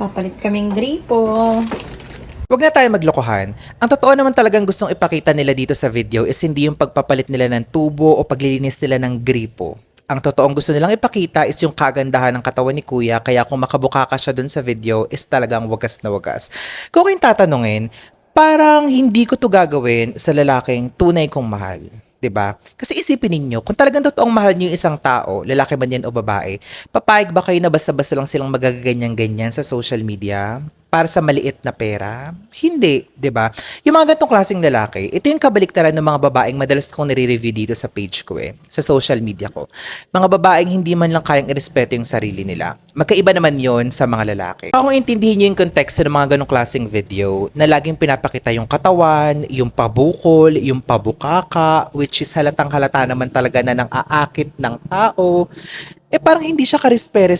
Papalit kaming gripo. Huwag na tayo maglokohan. Ang totoo naman talagang gustong ipakita nila dito sa video is hindi yung pagpapalit nila ng tubo o paglilinis nila ng gripo. Ang totoong gusto nilang ipakita is yung kagandahan ng katawan ni Kuya, kaya kung makabuka ka siya dun sa video is talagang wagas na wagas. Kung kayong tatanungin, parang hindi ko to gagawin sa lalaking tunay kong mahal. 'Di ba? Kasi isipin ninyo, kung talagang totoong mahal niyo yung isang tao, lalaki man yan o babae, papayag ba kayo na basta-basta lang silang magaganyan-ganyan sa social media? Para sa maliit na pera? Hindi, 'di ba? Yung mga ganitong klaseng lalaki, ito yung kabaliktaran ng mga babaeng madalas kong nire-review dito sa page ko sa social media ko. Mga babaeng hindi man lang kayang irespeto yung sarili nila. Magkaiba naman yon sa mga lalaki. Kung intindihin niyo yung konteksto ng mga ganong klaseng video, na laging pinapakita yung katawan, yung pabukol, yung pabukaka, which is halatang halata naman talaga na nang aakit ng tao, parang hindi siya karesperes